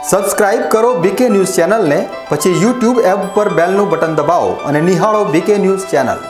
Subscribe કરો બીકે news ચેનલને, પછી YouTube એપ પર બેલનું બટન દબાવો અને નિહાળો બીકે ન્યૂઝ ચેનલ।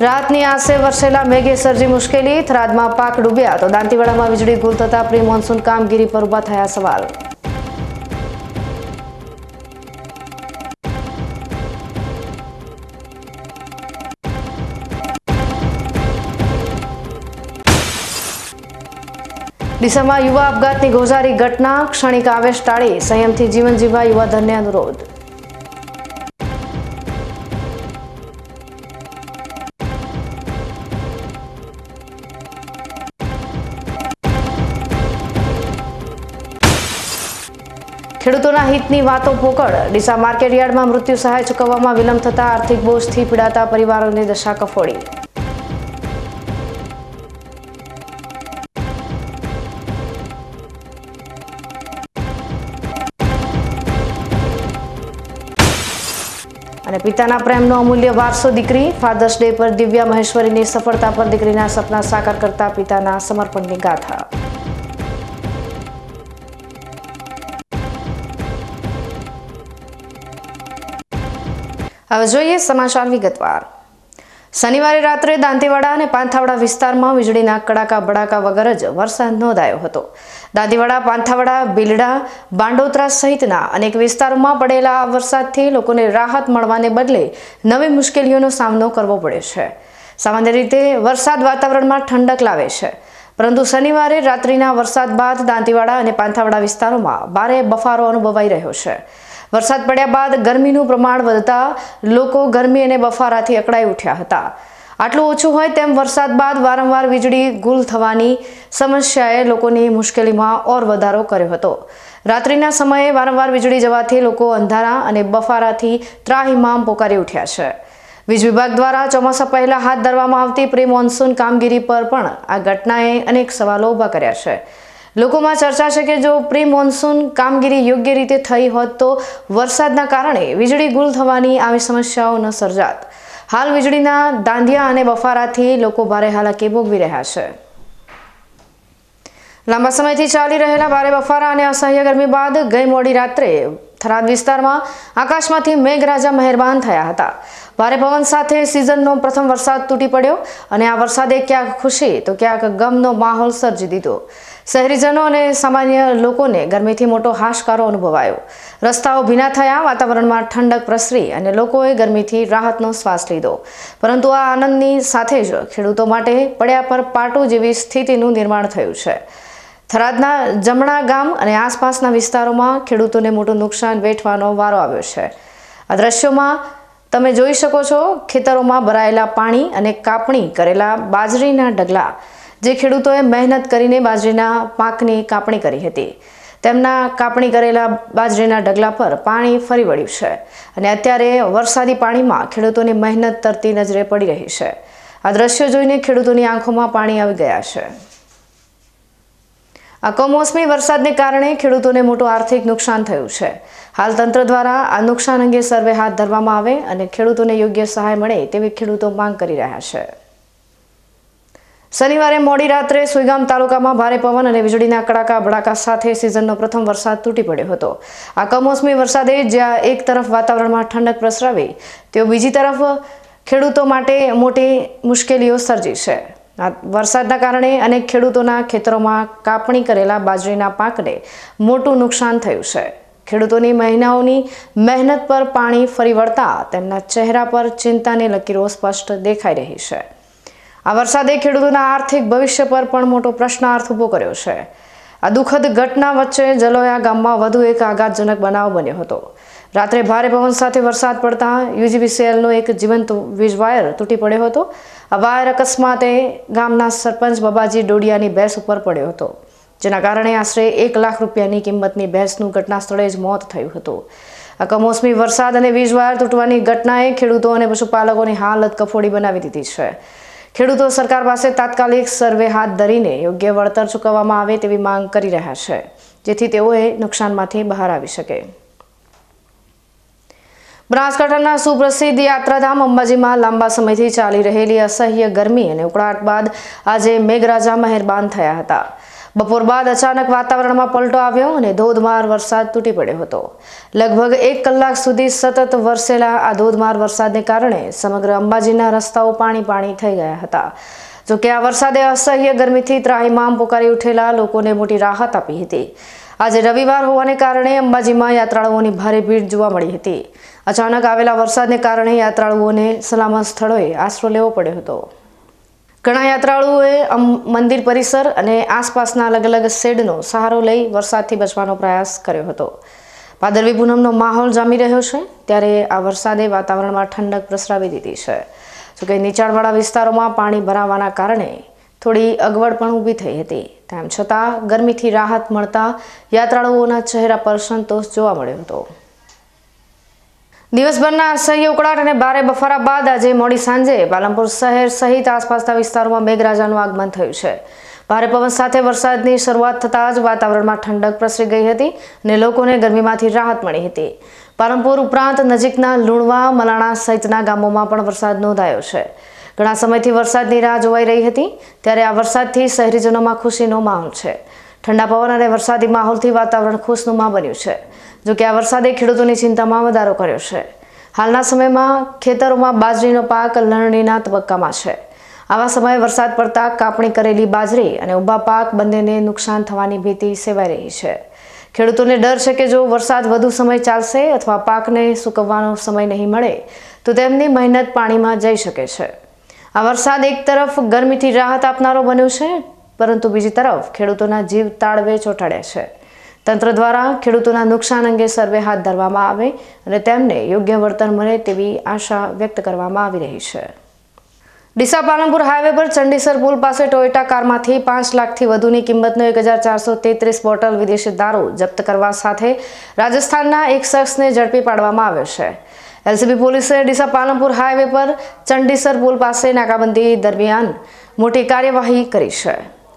રાતની આસે વરસેલા મેઘે સર્જી મુશ્કેલી, થરાદમાં પાક ડૂબ્યા તો દાંતીવાડામાં વીજળી ગુલ થતા પ્રી મોન્સૂન કામગીરી પર ઉભા થયા સવાલ। ડીસામાં યુવા આપઘાતની ગોઝારી ઘટના, ક્ષણિક આવેશ ટાળી સંયમથી જીવન જીવવા યુવાધનને અનુરોધ। ખેડૂતોના હિતની વાતો પોકળ, ડીસા માર્કેટ યાર્ડમાં મૃત્યુ સહાય ચૂકવવામાં વિલંબ થતા આર્થિક બોજથી પીડાતા પરિવારોની દશા કફોડી। અને પિતાના પ્રેમનો અમૂલ્ય વારસો દીકરી, ફાધર્સ ડે પર દિવ્યા મહેશ્વરીની સફળતા પર દીકરીના સપના સાકાર કરતા પિતાના સમર્પણની ગાથા। હવે જોઈએ સમાચાર વિગતવાર। શનિવારે રાત્રે દાંતીવાડા અને પાંથાવાડા વિસ્તારમાં વીજળીના કડાકા બડાકા વગર જ વરસાદ નોંધાયો હતો। દાંતીવાડા, પાંથાવાડા, બિલડા, બાંડોતરા સહિતના અનેક વિસ્તારોમાં પડેલા આ વરસાદથી લોકોને રાહત મળવાને બદલે નવી મુશ્કેલીઓનો સામનો કરવો પડ્યો છે। સામાન્ય રીતે વરસાદ વાતાવરણમાં ઠંડક લાવે છે, પરંતુ શનિવારે રાત્રિના વરસાદ બાદ દાંતીવાડા અને પાંથાવાડા વિસ્તારોમાં ભારે બફારો અનુભવાઈ રહ્યો છે। વરસાદ પડ્યા બાદ ગરમીનું પ્રમાણ વધતા લોકો ગરમી અને બફારાથી અકળાઈ ઉઠ્યા હતા। આટલું ઓછું હોય તેમ વરસાદ બાદ વારંવાર વીજળી ગુલ થવાની સમસ્યાએ લોકોની મુશ્કેલીમાં ઓર વધારો કર્યો હતો। રાત્રિના સમયે વારંવાર વીજળી જવાથી લોકો અંધારા અને બફારાથી ત્રાહિમામ પોકારી ઉઠ્યા છે। વીજ વિભાગ દ્વારા ચોમાસા પહેલા હાથ ધરવામાં આવતી પ્રી મોન્સૂન કામગીરી પર પણ આ ઘટનાએ અનેક સવાલો ઊભા કર્યા છે। લોકોમાં ચર્ચા છે કે જો પ્રી મોન્સૂન કામગીરી યોગ્ય રીતે થઈ હોત તો વરસાદના કારણે વીજળી ગુલ થવાની આવી સમસ્યાઓ ન સર્જાત। હાલ વીજળીના દાંધિયા અને બફારાથી લોકો ભારે હાલાકી ભોગવી રહ્યા છે। લાંબા સમયથી ચાલી રહેલા ભારે બફારા અને અસહ્ય ગરમી બાદ ગઈ મોડી રાત્રે થરાદ વિસ્તારમાં આકાશમાંથી મેઘરાજા મહેરબાન થયા હતા। ભારે પવન સાથે સિઝનનો પ્રથમ વરસાદ તૂટી પડ્યો અને આ વરસાદે ક્યાંક ખુશી તો ક્યાંક ગમનો માહોલ સર્જી દીધો। શહેરીજનો અને સામાન્ય લોકોને ગરમીથી મોટો હાશકારો અનુભવાયો। રસ્તાઓ ભીના થયા, વાતાવરણમાં ઠંડક પ્રસરી અને લોકોએ ગરમીથી રાહતનો શ્વાસ લીધો। પરંતુ આ આનંદની સાથે જ ખેડૂતો માટે પડ્યા પર પાટું જેવી સ્થિતિનું નિર્માણ થયું છે। થરાદના જમણા ગામ અને આસપાસના વિસ્તારોમાં ખેડૂતોને મોટું નુકસાન વેઠવાનો વારો આવ્યો છે। આ દ્રશ્યોમાં તમે જોઈ શકો છો, ખેતરોમાં ભરાયેલા પાણી અને કાપણી કરેલા બાજરીના ઢગલા। જે ખેડૂતોએ મહેનત કરીને બાજરીના પાકની કાપણી કરી હતી, તેમના કાપણી કરેલા બાજરીના ઢગલા પર પાણી ફરી વળ્યું છે અને અત્યારે વરસાદી પાણીમાં ખેડૂતોની મહેનત તરતી નજરે પડી રહી છે। આ દ્રશ્યો જોઈને ખેડૂતોની આંખોમાં પાણી આવી ગયા છે। આ કમોસમી વરસાદને કારણે ખેડૂતોને મોટું આર્થિક નુકસાન થયું છે। હાલ તંત્ર દ્વારા આ નુકસાન અંગે સર્વે હાથ ધરવામાં આવે અને ખેડૂતોને યોગ્ય સહાય મળે તેવી ખેડૂતો માંગ કરી રહ્યા છે। શનિવારે મોડી રાત્રે સુઈગામ તાલુકામાં ભારે પવન અને વીજળીના કડાકા બડાકા સાથે સિઝનનો પ્રથમ વરસાદ તૂટી પડ્યો હતો। આ કમોસમી વરસાદે જ્યાં એક તરફ વાતાવરણમાં ઠંડક પ્રસરાવી, તેઓ બીજી તરફ ખેડૂતો માટે મોટી મુશ્કેલીઓ સર્જી છે। આ વરસાદના કારણે અનેક ખેડૂતોના ખેતરોમાં કાપણી કરેલા બાજરીના પાકને મોટું નુકસાન થયું છે. ખેડૂતોની મહિનાઓની મહેનત પર પાણી ફરી વળતા તેમના ચહેરા પર ચિંતાની લકીરો સ્પષ્ટ દેખાઈ રહી છે. આ વરસાદે ખેડૂતોના આર્થિક ભવિષ્ય પર પણ મોટો પ્રશ્નાર્થ ઊભો કર્યો છે. આ દુઃખદ ઘટના વચ્ચે જલોયા ગામમાં વધુ એક આઘાતજનક બનાવ બન્યો હતો. રાત્રે ભારે પવન સાથે વરસાદ પડતા યુજીવીસીએલનો એક જીવંત વીજ વાયર તૂટી પડ્યો હતો. આ વાયર અકસ્માતે ગામના સરપંચ બાબાજી ડોડિયાની ભેંસ ઉપર પડ્યો હતો, જેના કારણે આશરે 1 લાખ રૂપિયાની કિંમતની ભેંસનું ઘટના સ્થળે જ મોત થયું હતું. આ કમોસમી વરસાદ અને વીજ વાયર તૂટવાની ઘટનાએ ખેડૂતો અને પશુપાલકોની હાલત કફોડી બનાવી દીધી છે. ખેડૂતો સરકાર પાસે તાત્કાલિક સર્વે હાથ ધરીને યોગ્ય વળતર ચૂકવવામાં આવે તેવી માંગ કરી રહ્યા છે, જેથી તેઓએ નુકસાનમાંથી બહાર આવી શકે. બનાસકાંઠાના સુપ્રસિદ્ધ યાત્રાધામ અંબાજીમાં લાંબા સમયથી ચાલી રહેલી અસહ્ય ગરમી અને ઉકળાટ બાદ આજે મેઘરાજા મહેરબાન થયા હતા. બપોર બાદ અચાનક વાતાવરણમાં પલટો આવ્યો અને ધોધમાર વરસાદ તૂટી પડ્યો હતો. લગભગ 1 કલાક સુધી સતત વરસેલા આ ધોધમાર વરસાદને કારણે સમગ્ર અંબાજીના રસ્તાઓ પાણી થઈ ગયા હતા. જોકે આ વરસાદે અસહ્ય ગરમીથી ત્રાહિમામ પોકારી ઉઠેલા લોકોને મોટી રાહત આપી હતી. આજે રવિવાર હોવાને કારણે અંબાજીમાં યાત્રાળુઓની ભારે ભીડ જોવા મળી હતી. અચાનક આવેલા વરસાદને કારણે યાત્રાળુઓને સલામત સ્થળોએ આશરો લેવો પડ્યો હતો. ઘણા યાત્રાળુઓએ મંદિર પરિસર અને આસપાસના અલગ શેડનો સહારો લઈ વરસાદથી બચવાનો પ્રયાસ કર્યો હતો. ભાદરવી પૂનમનો માહોલ જામી રહ્યો છે, ત્યારે આ વરસાદે વાતાવરણમાં ઠંડક પ્રસરાવી દીધી છે. જોકે નીચાણવાળા વિસ્તારોમાં પાણી ભરાવાના કારણે થોડી અગવડ પણ ઊભી થઈ હતી. તેમ છતાં ગરમીથી રાહત મળતા યાત્રાળુઓના ચહેરા પર સંતોષ જોવા મળ્યો હતો. દિવસભરના અસહ્ય ઉકળાટ અને ભારે બફારા બાદ આજે મોડી સાંજે પાલનપુર શહેર સહિત આસપાસના વિસ્તારોમાં મેઘરાજાનું આગમન થયું છે. ભારે પવન સાથે વરસાદની શરૂઆત થતાં જ વાતાવરણમાં ઠંડક પ્રસરી ગઈ હતી અને લોકોને ગરમીમાંથી રાહત મળી હતી. પાલનપુર ઉપરાંત નજીકના લુણવા, મલાણા સહિતના ગામોમાં પણ વરસાદ નોંધાયો છે. ઘણા સમયથી વરસાદની રાહ જોવાઈ રહી હતી, ત્યારે આ વરસાદથી શહેરીજનોમાં ખુશીનો માહોલ છે. ઠંડા પવન અને વરસાદી માહોલથી વાતાવરણ ખુશનુમા બન્યું છે. જોકે આ વરસાદે ખેડૂતોની ચિંતામાં વધારો કર્યો છે. હાલના સમયમાં ખેતરોમાં બાજરીનો પાક લણણીના તબક્કામાં છે. આવા સમયે વરસાદ પડતા કાપણી કરેલી બાજરી અને ઊભા પાક બંનેને નુકસાન થવાની ભીતિ સેવાઈ રહી છે. ખેડૂતોને ડર છે કે જો વરસાદ વધુ સમય ચાલશે અથવા પાકને સૂકવવાનો સમય નહીં મળે તો તેમની મહેનત પાણીમાં જઈ શકે છે. આ વરસાદ એક તરફ ગરમીથી રાહત આપનારો બન્યો છે, પરંતુ બીજી તરફ ખેડૂતોના જીવ તાળવે ચોંટાડ્યા છે. તંત્ર દ્વારા ખેડૂતોના નુકસાન અંગે સર્વે હાથ ધરવામાં આવે અને તેમને યોગ્ય વળતર મળે તેવી આશા વ્યક્ત કરવામાં આવી રહી છે. ડીસા પાલનપુર હાઈવે પર ચંડીસર પુલ પાસે ટોયોટા કારમાંથી 5 લાખથી વધુની કિંમતનો 1433 બોટલ વિદેશી દારૂ જપ્ત કરવા સાથે રાજસ્થાનના એક શખ્સને ઝડપી પાડવામાં આવ્યો છે. એલસીબી પોલીસે ડીસા પાલનપુર હાઈવે પર ચંડીસર પુલ પાસે નાકાબંધી દરમિયાન મોટી કાર્યવાહી કરી છે.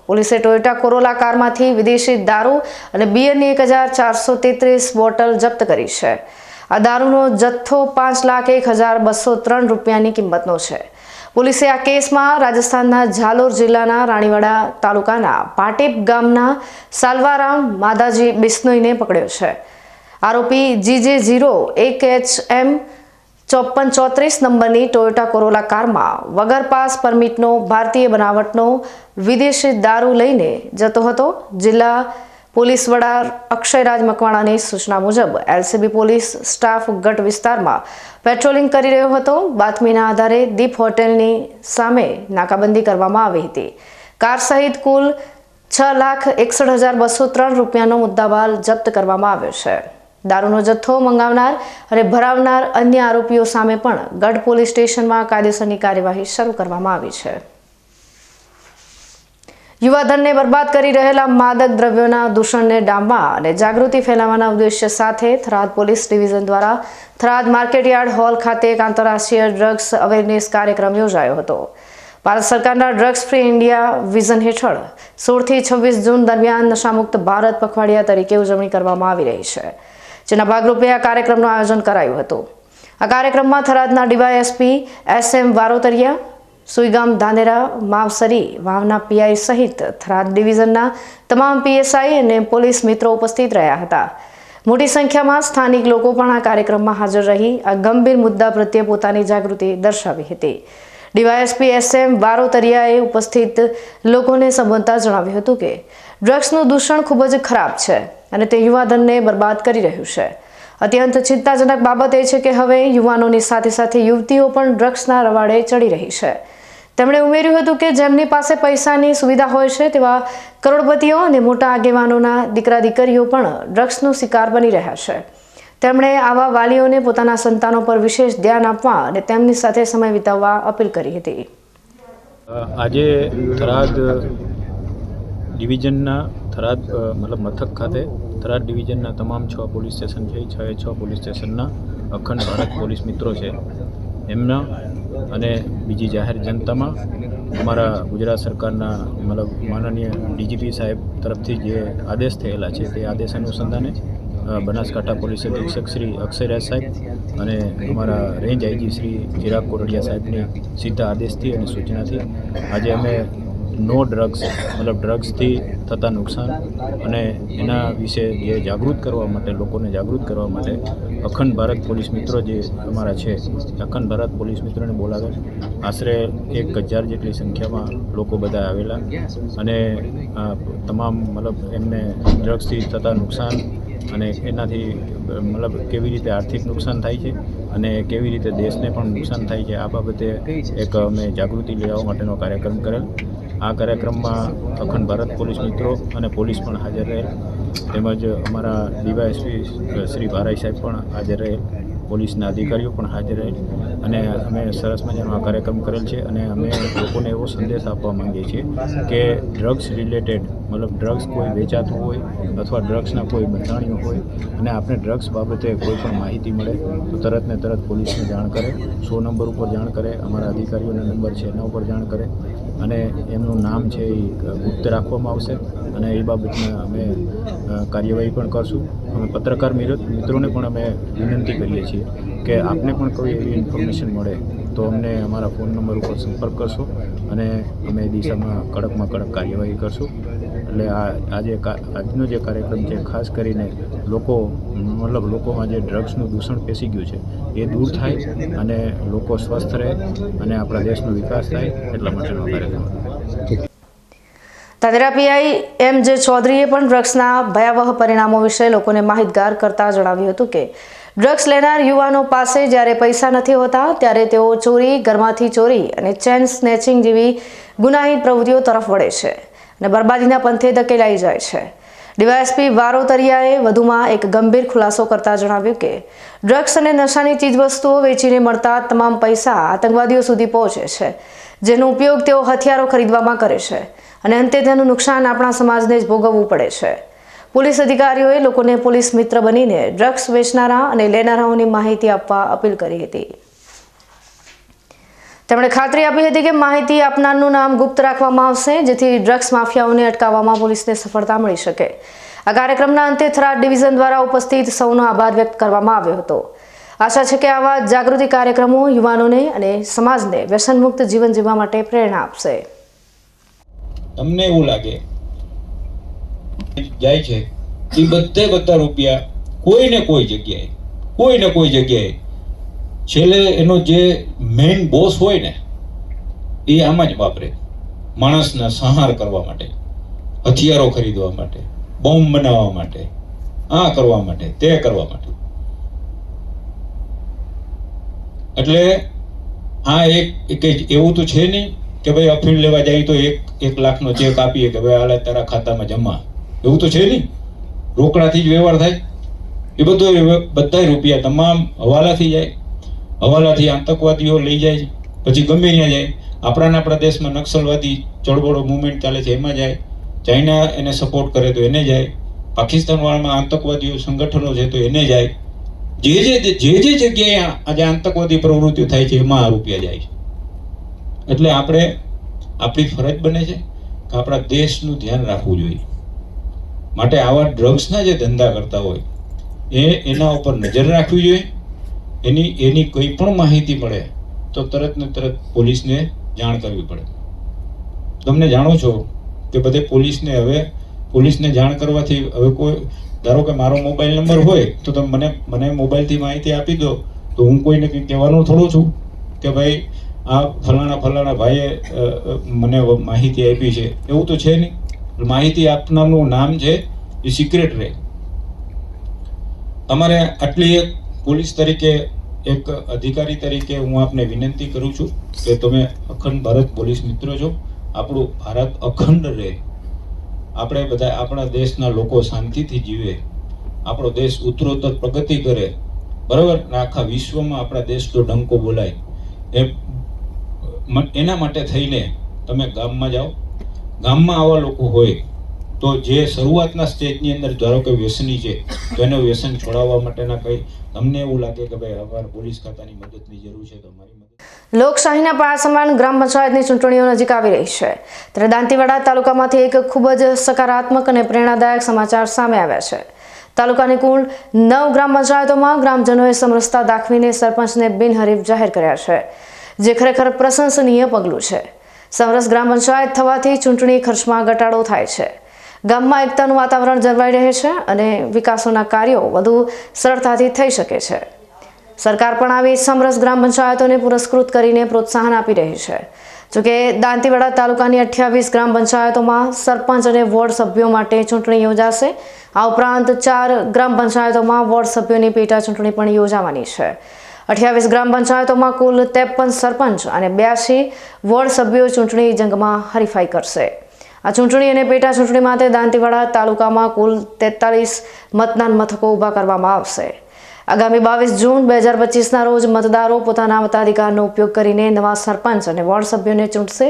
પોલીસે ટોયોટા કોરોલા કારમાંથી વિદેશી દારૂ અને બિયરની 1433 બોટલ જપ્ત કરી છે. આ દારૂનો જથ્થો 5,01,203 રૂપિયાની કિંમતનો છે. પોલીસે આ કેસમાં રાજસ્થાનના ઝાલોર જિલ્લાના રાણીવાડા તાલુકાના પાટીપ ગામના સાલવારામ માધાજી બિશ્નોઈને પકડ્યો છે. આરોપી GJ01HM 5434 નંબરની ટોયોટા કોરોલા કારમાં વગર પાસ પરમિટનો ભારતીય બનાવટનો વિદેશી દારૂ લઈને જતો હતો. જિલ્લા પોલીસ વડા અક્ષયરાજ મકવાણાની સૂચના મુજબ એલસીબી પોલીસ સ્ટાફ ગઢ વિસ્તારમાં પેટ્રોલિંગ કરી રહ્યો હતો. બાતમીના આધારે દીપ હોટેલની સામે નાકાબંધી કરવામાં આવી હતી. કાર સહિત કુલ 6,61,203 રૂપિયાનો મુદ્દામાલ જપ્ત કરવામાં આવ્યો છે. દારૂનો જથ્થો મંગાવનાર અને ભરાવનાર અન્ય આરોપીઓ સામે પણ ગઢ પોલીસ સ્ટેશનમાં કાયદેસરની કાર્યવાહી શરૂ કરવામાં આવી છે. યુવાધનને બરબાદ કરી રહેલા માદક દ્રવ્યોના દૂષણને ડામવા અને જાગૃતિ ફેલાવવાના ઉદ્દેશ્ય સાથે થરાદ પોલીસ ડિવિઝન દ્વારા થરાદ માર્કેટયાર્ડ હોલ ખાતે એક આંતરરાષ્ટ્રીય ડ્રગ્સ અવેરનેસ કાર્યક્રમ યોજાયો હતો. ભારત સરકારના ડ્રગ્સ ફ્રી ઇન્ડિયા વિઝન હેઠળ 16 થી 26 જૂન દરમિયાન નશામુક્ત ભારત પખવાડિયા તરીકે ઉજવણી કરવામાં આવી રહી છે, જેના ભાગરૂપે આ કાર્યક્રમનું આયોજન કરાયું હતું. આ કાર્યક્રમમાં થરાદના ડીવાયએસપી SM વારોતરિયા, સુઈગામ ધાનેરા, માવસરી, વાવના પીઆઈ સહિત થરાદ ડિવિઝનના તમામ PSI અને પોલીસ મિત્રો ઉપસ્થિત રહ્યા હતા. મોટી સંખ્યામાં સ્થાનિક લોકો પણ આ કાર્યક્રમમાં હાજર રહી આ ગંભીર મુદ્દા પ્રત્યે પોતાની જાગૃતિ દર્શાવી હતી. ડીવાયએસપી SM વારોતરિયાએ ઉપસ્થિત લોકોને સંબોધતા જણાવ્યું હતું કે ડ્રગ્સનું દૂષણ ખૂબ જ ખરાબ છે અને તે યુવાધનને બરબાદ કરી રહ્યું છે. અત્યંત ચિંતાજનક બાબત એ છે કે હવે યુવાનોની સાથે સાથે યુવતીઓ પણ ડ્રગ્સના રવાડે ચડી રહી છે. તેમણે ઉમેર્યું હતું કે જેમની પાસે પૈસાની સુવિધા હોય છે તેવા કરોડપતિઓ અને મોટા આગેવાનોના દીકરા દીકરીઓ પણ ડ્રગ્સનો શિકાર બની રહ્યા છે. તેમણે આવા વાલીઓને પોતાના સંતાનો પર વિશેષ ધ્યાન આપવા અને તેમની સાથે સમય વિતાવવા અપીલ કરી હતી. આજે થરાદ ડિવિઝનના થરાદ મથક ખાતે થરાદ ડિવિઝનના તમામ 6 પોલીસ સ્ટેશન છે. 6 પોલીસ સ્ટેશનના અખંડ ભારત પોલીસ મિત્રો છે એમના અને બીજી જાહેર જનતામાં અમારા ગુજરાત સરકારના માનનીય DGP સાહેબ તરફથી જે આદેશ થયેલા છે તે આદેશ અનુસંધાને બનાસકાંઠા પોલીસ અધિક્ષક શ્રી અક્ષયરાજ સાહેબ અને અમારા રેન્જ IG શ્રી ચિરાગ કોરડિયા સાહેબની સીધા આદેશથી અને સૂચનાથી આજે અમે નો ડ્રગ્સ ડ્રગ્સથી થતા નુકસાન અને એના વિશે જે જાગૃત કરવા માટે લોકોને જાગૃત કરવા માટે અખંડ ભારત પોલીસ મિત્રો જે અમારા છે અખંડ ભારત પોલીસ મિત્રોને બોલાવેલ. આશરે 1000 જેટલી સંખ્યામાં લોકો બધા આવેલા અને તમામ એમને ડ્રગ્સથી થતા નુકસાન અને એનાથી કેવી રીતે આર્થિક નુકસાન થાય છે અને કેવી રીતે દેશને પણ નુકસાન થાય છે આ બાબતે એક અમે જાગૃતિ લેવા માટેનો કાર્યક્રમ કરેલ. આ કાર્યક્રમમાં અખંડ ભારત પોલીસ મિત્રો અને પોલીસ પણ હાજર રહેલ તેમજ અમારા ડીવાયએસપી શ્રી ભારાઈ સાહેબ પણ હાજર રહેલ, પોલીસના અધિકારીઓ પણ હાજર રહેલ અને અમે સરસ મજાનો આ કાર્યક્રમ કરેલ છે. અને અમે લોકોને એવો સંદેશ આપવા માંગીએ છીએ કે ડ્રગ્સ રિલેટેડ ડ્રગ્સ કોઈ વેચાતું હોય અથવા ડ્રગ્સના કોઈ બંધાણીઓ હોય અને આપણે ડ્રગ્સ બાબતે કોઈ પણ માહિતી મળે તો તરત ને તરત પોલીસને જાણ કરે, 100 નંબર ઉપર જાણ કરે, અમારા અધિકારીઓના નંબર છે એના ઉપર જાણ કરે અને એમનું નામ છે એ ગુપ્ત રાખવામાં આવશે અને એ બાબતમાં અમે કાર્યવાહી પણ કરશું. અમે પત્રકાર મિત્રોને પણ અમે વિનંતી કરીએ છીએ કે આપને પણ કોઈ એવી ઇન્ફોર્મેશન મળે તો અમને અમારા ફોન નંબર ઉપર સંપર્ક કરશો અને અમે એ દિશામાં કડકમાં કડક કાર્યવાહી કરશું. એટલે આજનો જે કાર્યક્રમ છે ખાસ કરીને લોકોમાં જે ડ્રગ્સનું દૂષણ પેસી ગયું છે એ દૂર થાય અને લોકો સ્વસ્થ રહે અને આપણા દેશનો વિકાસ થાય એટલા માટેનો કાર્યક્રમ. ધાનેરા PI MJ ચૌધરીએ પણ ડ્રગ્સના ભયાવહ પરિણામો વિશે લોકોને માહિતગાર કરતા જણાવ્યું હતું કે ડ્રગ્સ લેનાર યુવાનો પાસે જ્યારે પૈસા નથી હોતા ત્યારે તેઓ ચોરી, ઘરમાંથી ચોરી અને ચેન સ્નેચિંગ જેવી ગુનાહિત પ્રવૃત્તિઓ તરફ વળે છે અને બરબાદીના પંથે ધકેલાઈ જાય છે. ડીવાયએસપી વારોતરિયાએ વધુમાં એક ગંભીર ખુલાસો કરતા જણાવ્યું કે ડ્રગ્સ અને નશાની ચીજવસ્તુઓ વેચીને મળતા તમામ પૈસા આતંકવાદીઓ સુધી પહોંચે છે, જેનો ઉપયોગ તેઓ હથિયારો ખરીદવામાં કરે છે અને અંતે તેનું નુકસાન આપણા સમાજને જ ભોગવવું પડે છે. પોલીસ અધિકારીઓએ લોકોને પોલીસ મિત્ર બનીને ડ્રગ્સ વેચનારા અને લેનારાઓની માહિતી આપવા અપીલ કરી હતી. તેમણે ખાતરી આપી હતી કે માહિતી આપનારનું નામ ગુપ્ત રાખવામાં આવશે જેથી ડ્રગ્સ માફિયાઓને અટકાવવામાં પોલીસને સફળતા મળી શકે. આ કાર્યક્રમના અંતે થરાદ ડિવિઝન દ્વારા ઉપસ્થિત સૌનો આભાર વ્યક્ત કરવામાં આવ્યો હતો. આશા છે કે આવા જાગૃતિ કાર્યક્રમો યુવાનોને અને સમાજને વ્યસનમુક્ત જીવન જીવવા માટે પ્રેરણા આપશે. તમને એવું લાગે જાય છે એ બધા રૂપિયા કોઈ ને કોઈ જગ્યાએ છેલ્લે એનો જે મેઇન બોસ હોય ને એ આમાં જ વાપરે. માણસના સંહાર કરવા માટે, હથિયારો ખરીદવા માટે, બોમ્બ બનાવવા માટે, આ કરવા માટે, તે કરવા માટે. એટલે આ એક એવું તો છે નહીં કે ભાઈ અફીણ લેવા જાય તો 1 લાખનો ચેક આપીએ કે ભાઈ હાલે તારા ખાતામાં જમા, એવું તો છે નહીં. રોકડાથી જ વ્યવહાર થાય. એ બધા રૂપિયા તમામ હવાલાથી જાય, હવાલાથી આતંકવાદીઓ લઈ જાય છે, પછી ગમે ત્યાં જાય. આપણા દેશમાં નક્સલવાદી ચળવળો મુવમેન્ટ ચાલે છે એમાં જાય, ચાઇના એને સપોર્ટ કરે તો એને જાય, પાકિસ્તાન વાળામાં આતંકવાદીઓ સંગઠનો છે તો એને જાય. જે જગ્યાએ આજે આતંકવાદી પ્રવૃત્તિઓ થાય છે એમાં આ રૂપિયા જાય છે. એટલે આપણી ફરજ બને છે કે આપણા દેશનું ધ્યાન રાખવું જોઈએ. માટે આવા ડ્રગ્સના જે ધંધા કરતા હોય એના ઉપર નજર રાખવી જોઈએ. એની કોઈ પણ માહિતી મળે તો તરત ને તરત પોલીસને જાણ કરવી પડે. તમને જાણો છો કે બધે પોલીસને જાણ કરવાથી હવે કોઈ, ધારો કે મારો મોબાઈલ નંબર હોય તો તમે મને મોબાઈલથી માહિતી આપી દો તો હું કોઈને કંઈ કહેવાનું થોડું છું કે ભાઈ આ ફલાણા ભાઈએ મને માહિતી આપી છે, એવું તો છે નહીં. માહિતી આપનારનું નામ છે એ સિક્રેટ રહે. તમારે આટલી એક પોલીસ તરીકે, એક અધિકારી તરીકે હું આપને વિનંતી કરું છું કે તમે અખંડ ભારત પોલીસ મિત્રો છો. આપણું ભારત અખંડ રહે, આપણે બધા આપણા દેશના લોકો શાંતિથી જીવે, આપણો દેશ ઉત્તરોત્તર પ્રગતિ કરે, બરાબર, આખા વિશ્વમાં આપણા દેશનો ડંકો બોલાય. એના માટે થઈને તમે ગામમાં જાઓ. ગામમાં આવા લોકો હોય તો જે શરૂઆતના સ્ટેજની અંદર ધારો કે વ્યસની છે તો એને વ્યસન છોડાવવા માટેના કંઈ તમને એવું લાગે કે ભાઈ અમારે પોલીસ ખાતાની મદદની જરૂર છે તો અમારી મદદ. લોકશાહીના પાયા સમાન ગ્રામ પંચાયતની ચૂંટણીઓ નજીક આવી રહી છે ત્યારે દાંતીવાડા તાલુકામાંથી એક ખૂબ જ સકારાત્મક અને પ્રેરણાદાયક સમાચાર સામે આવ્યા છે. તાલુકાની કુલ 9 ગ્રામ પંચાયતોમાં ગ્રામજનોએ સમરસતા દાખવીને સરપંચને બિનહરીફ જાહેર કર્યા છે, જે ખરેખર પ્રશંસનીય પગલું છે. સમરસ ગ્રામ પંચાયત થવાથી ચૂંટણી ખર્ચમાં ઘટાડો થાય છે, ગામમાં એકતાનું વાતાવરણ જળવાઈ રહે છે અને વિકાસોના કાર્યો વધુ સરળતાથી થઈ શકે છે. સરકાર પણ આવી સમરસ ગ્રામ પંચાયતોને પુરસ્કૃત કરીને પ્રોત્સાહન આપી રહી છે. જોકે દાંતીવાડા તાલુકાની 28 ગ્રામ પંચાયતોમાં સરપંચ અને વોર્ડ સભ્યો માટે ચૂંટણી યોજાશે. આ ઉપરાંત 4 ગ્રામ પંચાયતોમાં વોર્ડ સભ્યોની પેટા ચૂંટણી પણ યોજાવાની છે. 28 ગ્રામ પંચાયતોમાં કુલ 53 સરપંચ અને 82 વોર્ડ સભ્યો ચૂંટણી જંગમાં હરીફાઈ કરશે. આ ચૂંટણી અને પેટા ચૂંટણી માટે દાંતીવાડા તાલુકામાં કુલ 43 મતદાન મથકો ઊભા કરવામાં આવશે. આગામી 22 જૂન 2025ના રોજ મતદારો પોતાના મતાધિકારનો ઉપયોગ કરીને નવા સરપંચ અને વોર્ડ સભ્યોને ચૂંટશે.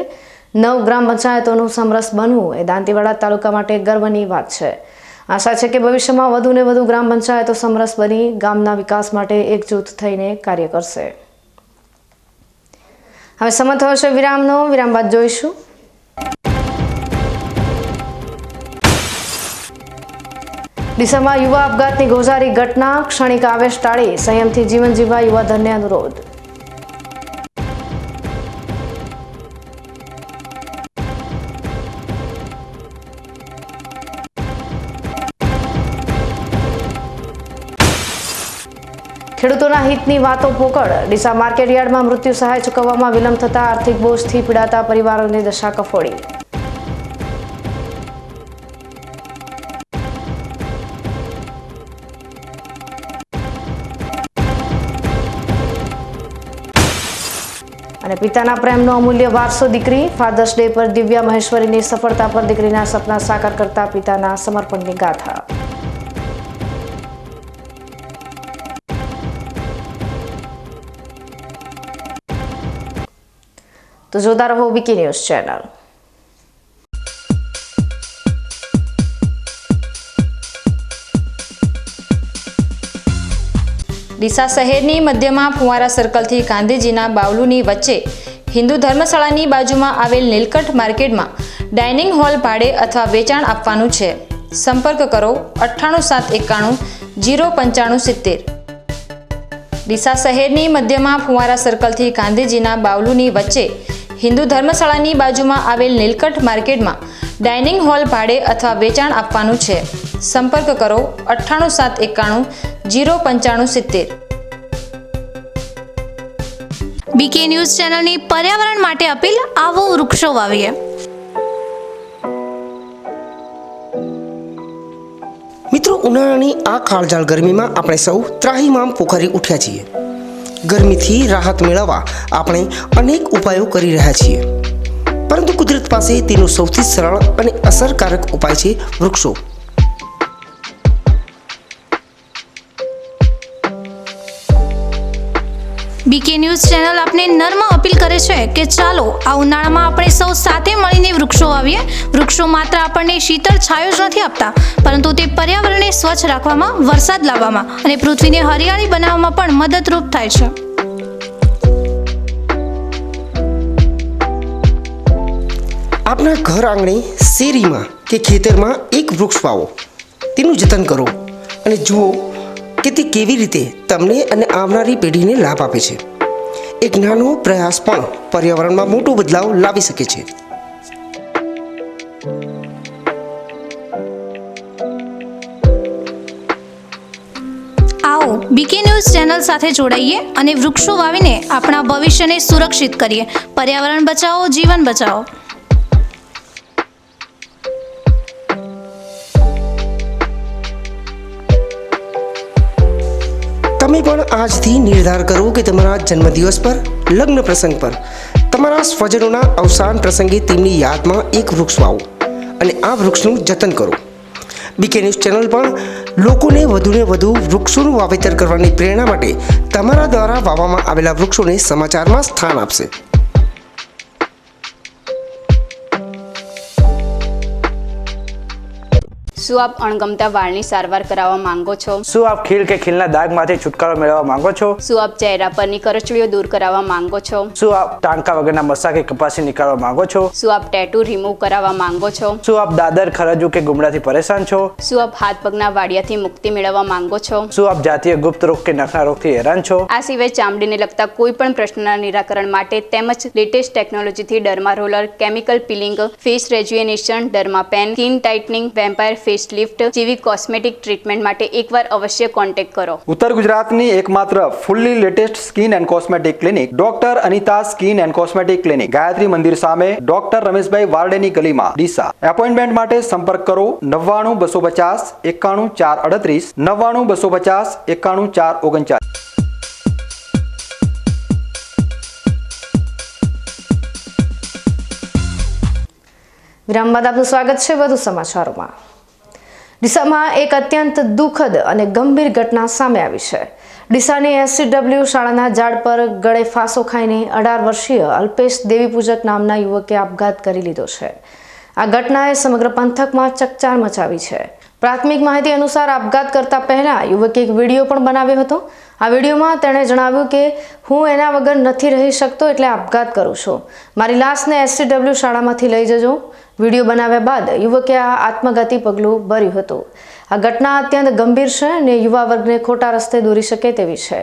9 ગ્રામ પંચાયતોનું સમરસ બનવું એ દાંતીવાડા તાલુકા માટે ગર્વની વાત છે. આશા છે કે ભવિષ્યમાં વધુ ને વધુ ગ્રામ પંચાયતો સમરસ બની ગામના વિકાસ માટે એકજૂથ થઈને કાર્ય કરશે. હવે સમય થયો છે વિરામનો. વિરામ બાદ જોઈશું ડીસામાં યુવા આપઘાતની ગોઝારી ઘટના. ક્ષણિક આવેશ ટાળી સંયમથી જીવન જીવવા યુવાધનને અનુરોધ. ખેડૂતોના હિતની વાતો પોકળ. ડીસા માર્કેટયાર્ડમાં મૃત્યુ સહાય ચૂકવવામાં વિલંબ થતા આર્થિક બોજથી પીડાતા પરિવારોની દશા કફોડી. અને પિતાના પ્રેમનો અમૂલ્ય વારસો દીકરી. ફાધર્સ ડે પર દિવ્યા મહેશ્વરીની સફળતા પર દીકરીના સપના સાકાર કરતા પિતાના સમર્પણની ગાથા. તો જોતા રહો વીકી ન્યૂઝ ચેનલ. ડીસા શહેરની મધ્યમાં ફુવારા સર્કલથી ગાંધીજીના બાવલુની વચ્ચે હિન્દુ ધર્મશાળાની બાજુમાં આવેલ નીલકંઠ માર્કેટમાં ડાઇનિંગ હોલ ભાડે અથવા વેચાણ આપવાનું છે. સંપર્ક કરો 9871 09570. ડીસા શહેરની મધ્યમાં ફુવારા સર્કલથી ગાંધીજીના બાવલુની વચ્ચે હિન્દુ ધર્મશાળાની બાજુમાં આવેલ નીલકંઠ માર્કેટમાં ડાઇનિંગ હોલ ભાડે અથવા વેચાણ આપવાનું છે. સંપર્ક કરો 9871 09570. બીકે ન્યૂઝ ચેનલની પર્યાવરણ માટે અપીલ. આવો વૃક્ષો વાવીએ. મિત્રો, ઉનાળાની આ કાળઝાળ ગરમીમાં આપણે સૌ ત્રાહિમામ પોખરી ઉઠ્યા છીએ. ગરમીથી રાહત મેળવવા આપણે અનેક ઉપાયો કરી રહ્યા છીએ, પરંતુ કુદરત પાસે તેનો સૌથી સરળ અને અસરકારક ઉપાય છે વૃક્ષો. બીકે ન્યૂઝ ચેનલ આપને નર્મ અપીલ કરે છે કે ચાલો આ ઉનાળામાં આપણે સૌ સાથે મળીને વૃક્ષો વાવીએ. વૃક્ષો માત્ર આપણને શીતળ છાયો જ નથી આપતા, પરંતુ તે પર્યાવરણને સ્વચ્છ રાખવામાં, વરસાદ લાવવામાં અને પૃથ્વીને હરિયાળી બનાવવામાં પણ મદદરૂપ થાય છે. આપના ઘર આંગણે, શેરીમાં કે ખેતરમાં એક વૃક્ષ વાવો, તેનું જતન કરો અને જુઓ કે તે કેવી રીતે તમને અને આવનારી પેઢીને લાભ આપે છે. એક નાનો પ્રયાસ પણ પર્યાવરણમાં મોટો બદલાવ લાવી શકે છે. આવો બીકે ન્યૂઝ ચેનલ સાથે જોડાઈએ અને વૃક્ષો વાવીને આપણા ભવિષ્યને સુરક્ષિત કરીએ. પર્યાવરણ બચાવો, જીવન બચાવો. તમે પણ આજથી નિર્ધાર કરો કે તમારા જન્મદિવસ પર, લગ્ન પ્રસંગ પર, તમારા સ્વજનોના અવસાન પ્રસંગે તેમની યાદમાં એક વૃક્ષ વાવો અને આ વૃક્ષનું જતન કરો. બીકે ન્યૂઝ ચેનલ પણ લોકોને વધુને વધુ વૃક્ષોનું વાવેતર કરવાની પ્રેરણા માટે તમારા દ્વારા વાવવામાં આવેલા વૃક્ષોને સમાચારમાં સ્થાન આપશે. શું આપ અણગમતા વાળની સારવાર કરાવવા માંગો છો? શું આપ ખીલ કે ખીલના દાગમાંથી છુટકારો મેળવવા માંગો છો? શું આપ ચહેરા પરની કરચલીઓ દૂર કરાવવા માંગો છો? શું આપ ટાંકા વગરના મસા કે કપાસી નીકાળવા માંગો છો? શું આપ ટેટુ રિમૂવ કરાવવા માંગો છો? શું આપ દાદર, ખરજુ કે ગુમડાથી પરેશાન છો? શું આપ હાથ પગના વાડિયાથી મુક્તિ મેળવવા માંગો છો? શું આપ જાતીય ગુપ્ત રોગ કે નખના રોગથી હેરાન છો? આ સિવાય ચામડીને લગતા કોઈ પણ પ્રશ્નના નિરાકરણ માટે તેમજ લેટેસ્ટ ટેકનોલોજીથી derma roller, chemical peeling, face rejuvenation, derma pen, skin tightening, vampire face lift જેવી કોસ્મેટિક ટ્રીટમેન્ટ માટે એકવાર અવશ્ય કોન્ટેક્ટ કરો. ઉત્તર ગુજરાતની એકમાત્ર fully latest skin and cosmetic clinic doctor Anita skin and cosmetic clinic, Gayatri Mandir સામે, ડોક્ટર રમેશભાઈ વારડેની ગલીમાં, ડીસા. એપોઇન્ટમેન્ટ માટે સંપર્ક કરો 99 250 91 438, 99 250 91 439. વિરામ બાદ આપનું સ્વાગત છે વધુ સમાચારોમાં. ડીસામાં એક અત્યંત દુઃખદ અને ગંભીર ઘટના સામે આવી છે. ડીસાની SCW શાળાના ઝાડ પર ગળે ફાંસો ખાઈને 18 વર્ષીય અલ્પેશ દેવીપૂજક નામના યુવકે આપઘાત કરી લીધો છે. આ ઘટનાએ સમગ્ર પંથકમાં ચકચાર મચાવી છે. પ્રાથમિક માહિતી અનુસાર આપઘાત કરતા પહેલા યુવકે એક વિડીયો પણ બનાવ્યો હતો. આ વિડીયોમાં તેણે જણાવ્યું કે હું એના વગર નથી રહી શકતો એટલે આપઘાત કરું છું. મારી લાશને SCW શાળામાંથી લઈ જજો. વિડીયો બનાવ્યા બાદ યુવકે આ આત્મઘાતી પગલું ભર્યું હતું. આ ઘટના અત્યંત ગંભીર છે અને યુવા વર્ગને ખોટા રસ્તે દોરી શકે તેવી છે.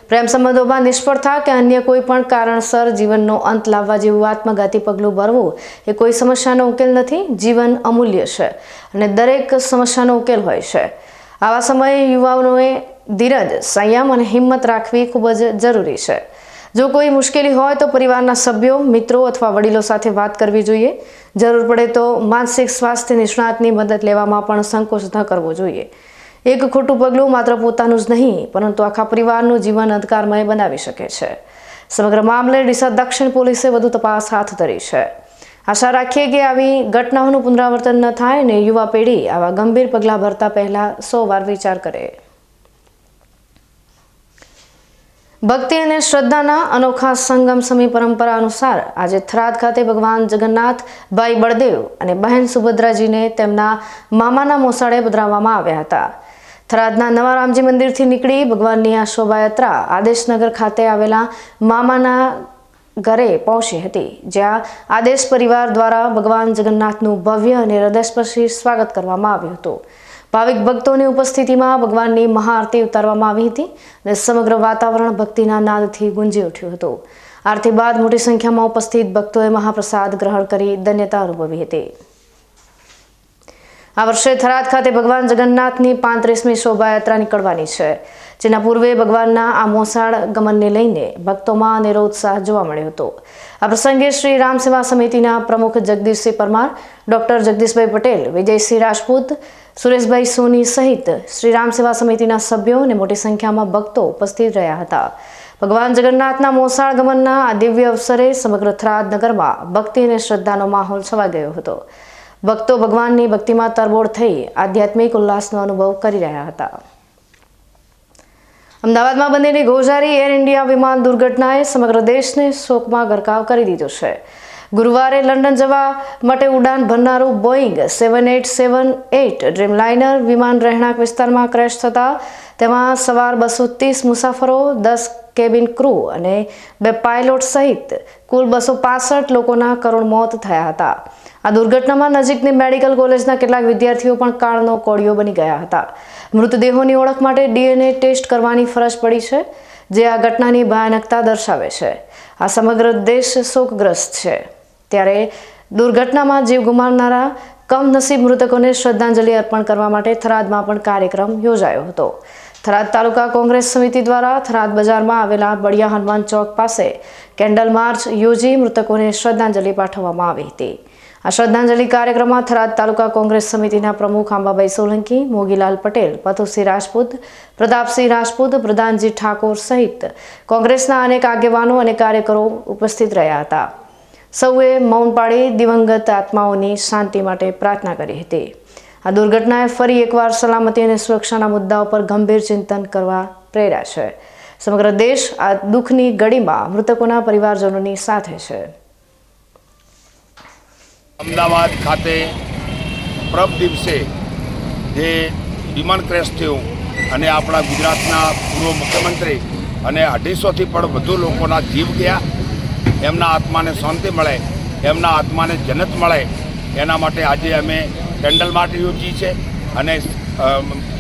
પ્રેમ સંબંધોમાં નિષ્ફળતા કે અન્ય કોઈ પણ કારણસર જીવનનો અંત લાવવા જેવું આત્મઘાતી પગલું ભરવું એ કોઈ સમસ્યાનો ઉકેલ નથી. જીવન અમૂલ્ય છે અને દરેક સમસ્યાનો ઉકેલ હોય છે. આવા સમયે યુવાઓએ ધીરજ, સંયમ અને હિંમત રાખવી ખૂબ જ જરૂરી છે. જો કોઈ મુશ્કેલી હોય તો પરિવારના સભ્યો, મિત્રો અથવા વડીલો સાથે વાત કરવી જોઈએ. જરૂર પડે તો માનસિક સ્વાસ્થ્ય નિષ્ણાતની મદદ લેવામાં પણ સંકોચ ન કરવો જોઈએ. એક ખોટું પગલું માત્ર પોતાનું જ નહીં પરંતુ આખા પરિવારનું જીવન અંધકારમય બનાવી શકે છે. સમગ્ર મામલે ડીસા દક્ષિણ પોલીસે વધુ તપાસ હાથ ધરી છે. આશા રાખીએ કે આવી ઘટનાઓનું પુનરાવર્તન ન થાય અને યુવા પેઢી આવા ગંભીર પગલાં ભરતા પહેલા 100 વાર વિચાર કરે. ભક્તિ અને શ્રદ્ધાના અનોખા સંગમ સમી પરંપરા અનુસાર આજે થરાદ ખાતે ભગવાન જગન્નાથ, ભાઈ બળદેવ અને બહેન સુભદ્રાજીને તેમના મામાના મોસાળે પધરાવવામાં આવ્યા હતા. થરાદના નવા રામજી મંદિરથી નીકળી ભગવાનની આ શોભાયાત્રા આદેશનગર ખાતે આવેલા મામાના ઘરે પહોંચી હતી, જ્યાં આદેશ પરિવાર દ્વારા ભગવાન જગન્નાથનું ભવ્ય અને હૃદયસ્પર્શી સ્વાગત કરવામાં આવ્યું હતું. ભાવિક ભક્તોની ઉપસ્થિતિમાં ભગવાનની મહાઆરતી ઉતારવામાં આવી હતી અને સમગ્ર વાતાવરણ ભક્તિના નાદથી ગુંજી ઉઠ્યું હતું. આરતી બાદ મોટી સંખ્યામાં ઉપસ્થિત ભક્તોએ મહાપ્રસાદ ગ્રહણ કરી ધન્યતા અનુભવી હતી. આ વર્ષે થરાદ ખાતે ભગવાન જગન્નાથની 35મી શોભાયાત્રા નીકળવાની છે, જેના પૂર્વે ભગવાનના આ મોસાળ ગમનને લઈને ભક્તોમાં અનેરો ઉત્સાહ જોવા મળ્યો હતો. આ પ્રસંગે શ્રી રામ સેવા સમિતિના પ્રમુખ જગદીશસિંહ પરમાર, ડોક્ટર જગદીશભાઈ પટેલ, વિજયસિંહ રાજપૂત, સુરેશભાઈ સોની સહિત શ્રી રામ સેવા સમિતિના સભ્યો અને મોટી સંખ્યામાં ભક્તો ઉપસ્થિત રહ્યા હતા. ભગવાન જગન્નાથના મોસાળ ગમનના આ દિવ્ય અવસરે સમગ્ર થરાદ નગરમાં ભક્તિ અને શ્રદ્ધાનો માહોલ છવાઈ ગયો હતો. ભક્તો ભગવાનની ભક્તિમાં તરબોળ થઈ આધ્યાત્મિક ઉલ્લાસનો અનુભવ કરી રહ્યા હતા. અમદાવાદમાં બનેલી ગોઝારી એર ઇન્ડિયા વિમાન દુર્ઘટનાએ સમગ્ર દેશને શોકમાં ગરકાવ કરી દીધો છે. ગુરુવારે લંડન જવા માટે ઉડાન ભરનારું બોઈંગ 7878 ડ્રીમલાઇનર વિમાન રહેણાંક વિસ્તારમાં ક્રેશ થતા તેમાં સવાર 230 મુસાફરો, 10 કેબિન ક્રૂ અને 2 પાયલોટ સહિત કુલ 265 લોકોના કરુણ મોત થયા હતા. આ દુર્ઘટનામાં નજીકની મેડિકલ કોલેજના કેટલાક વિદ્યાર્થીઓ પણ કાળનો કોળિયો બની ગયા હતા. મૃતદેહોની ઓળખ માટે DNA ટેસ્ટ કરવાની ફરજ પડી છે, જે આ ઘટનાની ભયાનકતા દર્શાવે છે. આ સમગ્ર દેશ શોકગ્રસ્ત છે. ત્યારે દુર્ઘટનામાં જીવ ગુમાવનારા કમનસીબ મૃતકોને શ્રદ્ધાંજલિ અર્પણ કરવા માટે થરાદમાં પણ કાર્યક્રમ યોજાયો હતો. થરાદ તાલુકા કોંગ્રેસ સમિતિ દ્વારા થરાદ બજારમાં આવેલા બળિયા હનુમાન ચોક પાસે કેન્ડલ માર્ચ યોજી મૃતકોને શ્રદ્ધાંજલિ પાઠવવામાં આવી હતી. આ શ્રદ્ધાંજલિ કાર્યક્રમમાં થરાદ તાલુકા કોંગ્રેસ સમિતિના પ્રમુખ અંબાભાઈ સોલંકી, મોગીલાલ પટેલ, પથુસિંહ રાજપૂત, પ્રતાપસિંહ રાજપૂત, પ્રધાનજી ઠાકોર સહિત કોંગ્રેસના અનેક આગેવાનો અને કાર્યકરો ઉપસ્થિત રહ્યા હતા. સૌએ મૌન પાળી દિવંગત આત્માઓની શાંતિ માટે પ્રાર્થના કરી હતી. આ દુર્ઘટનાએ ફરી એકવાર સલામતી અને સુરક્ષાના મુદ્દાઓ પર ગંભીર ચિંતન કરવા પ્રેર્યા છે. સમગ્ર દેશ આ દુઃખની ઘડીમાં મૃતકોના પરિવારજનોની સાથે છે. અમદાવાદ ખાતે પ્રભ દિવસે જે વિમાન ક્રેશ થયું અને આપણા ગુજરાતના પૂર્વ મુખ્યમંત્રી અને 250થી પણ વધુ લોકોના જીવ ગયા, એમના આત્માને શાંતિ મળે, એમના આત્માને જન્નત મળે, એના માટે આજે અમે કેન્ડલ માર્ચ યોજી છે અને